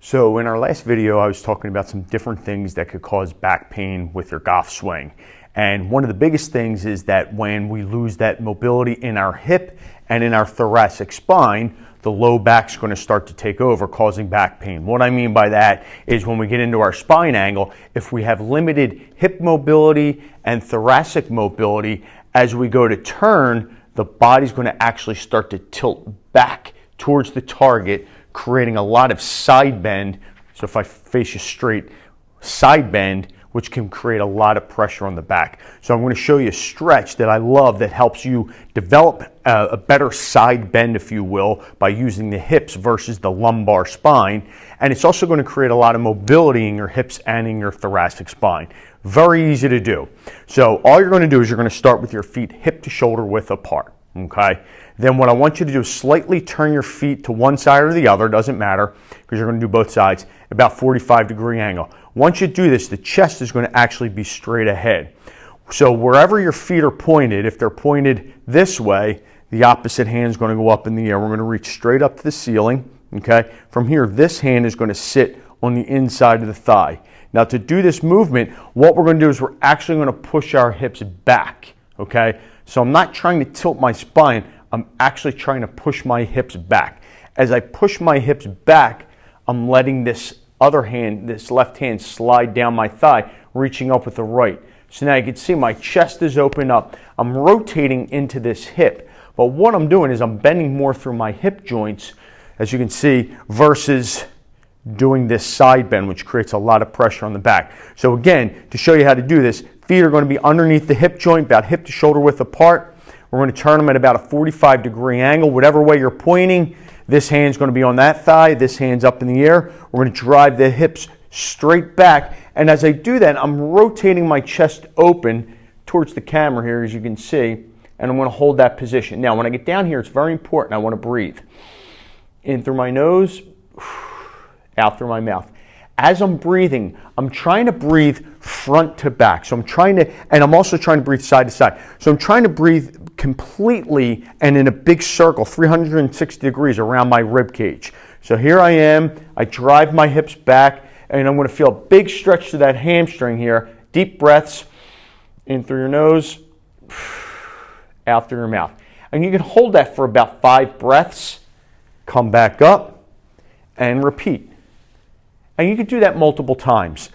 So in our last video, I was talking about some different things that could cause back pain with your golf swing. And one of the biggest things is that when we lose that mobility in our hip and in our thoracic spine, the low back's going to start to take over, causing back pain. What I mean by that is when we get into our spine angle, if we have limited hip mobility and thoracic mobility, as we go to turn, the body's going to actually start to tilt back towards the target, creating a lot of side bend. So if I face you straight, side bend, which can create a lot of pressure on the back. So I'm going to show you a stretch that I love that helps you develop a better side bend, if you will, by using the hips versus the lumbar spine. And it's also going to create a lot of mobility in your hips and in your thoracic spine. Very easy to do. So all you're going to do is you're going to start with your feet hip to shoulder width apart. Okay. Then what I want you to do is slightly turn your feet to one side or the other, doesn't matter, because you're going to do both sides, about 45-degree angle. Once you do this, the chest is going to actually be straight ahead. So wherever your feet are pointed, if they're pointed this way, the opposite hand is going to go up in the air. We're going to reach straight up to the ceiling. Okay. From here, this hand is going to sit on the inside of the thigh. Now to do this movement, what we're going to do is we're actually going to push our hips back. Okay. So I'm not trying to tilt my spine. I'm actually trying to push my hips back. As I push my hips back, I'm letting this other hand, this left hand, slide down my thigh, reaching up with the right. So now you can see my chest is open up. I'm rotating into this hip. But what I'm doing is I'm bending more through my hip joints, as you can see, versus doing this side bend, which creates a lot of pressure on the back. So again, to show you how to do this, feet are going to be underneath the hip joint, about hip to shoulder width apart. We're going to turn them at about a 45-degree angle. Whatever way you're pointing, this hand's going to be on that thigh, this hand's up in the air. We're going to drive the hips straight back. And as I do that, I'm rotating my chest open towards the camera here, as you can see, and I'm going to hold that position. Now, when I get down here, it's very important. I want to breathe. In through my nose, out through my mouth. As I'm breathing, I'm trying to breathe front to back. So I'm trying to, and I'm also trying to breathe side to side. So I'm trying to breathe completely and in a big circle, 360 degrees around my rib cage. So here I am, I drive my hips back, and I'm going to feel a big stretch to that hamstring here. Deep breaths, in through your nose, out through your mouth. And you can hold that for about 5 breaths, come back up, and repeat. And you can do that multiple times.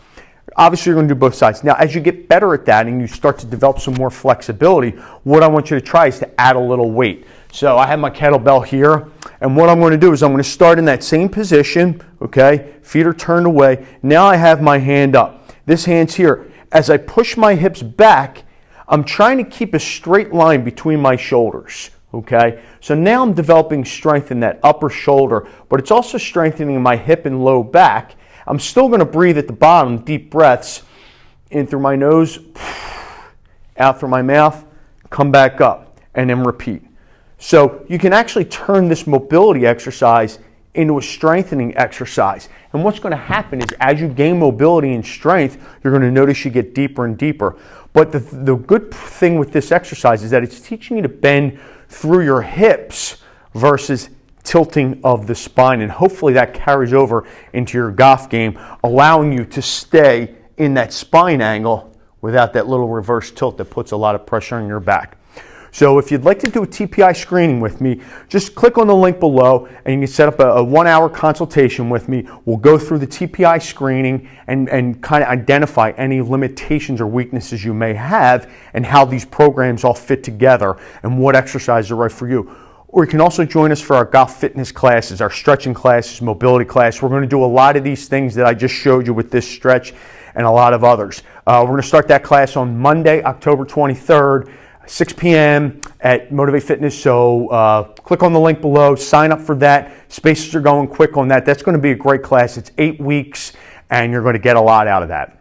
Obviously, you're going to do both sides. Now, as you get better at that and you start to develop some more flexibility, what I want you to try is to add a little weight. So I have my kettlebell here, and what I'm going to do is I'm going to start in that same position, okay? Feet are turned away. Now I have my hand up. This hand's here. As I push my hips back, I'm trying to keep a straight line between my shoulders. Okay, so now I'm developing strength in that upper shoulder, but it's also strengthening my hip and low back. I'm still going to breathe at the bottom, deep breaths, in through my nose, out through my mouth, come back up, and then repeat. So you can actually turn this mobility exercise into a strengthening exercise. And what's going to happen is as you gain mobility and strength, you're going to notice you get deeper and deeper. But the good thing with this exercise is that it's teaching you to bend through your hips versus tilting of the spine, and hopefully that carries over into your golf game, allowing you to stay in that spine angle without that little reverse tilt that puts a lot of pressure on your back. So if you'd like to do a TPI screening with me, just click on the link below and you can set up a 1-hour consultation with me. We'll go through the TPI screening and kind of identify any limitations or weaknesses you may have and how these programs all fit together and what exercises are right for you. Or you can also join us for our golf fitness classes, our stretching classes, mobility class. We're going to do a lot of these things that I just showed you with this stretch and a lot of others. We're going to start that class on Monday, October 23rd. 6 p.m. at Motivate Fitness. So click on the link below, sign up for that. Spaces are going quick on that. That's going to be a great class. It's 8 weeks, and you're going to get a lot out of that.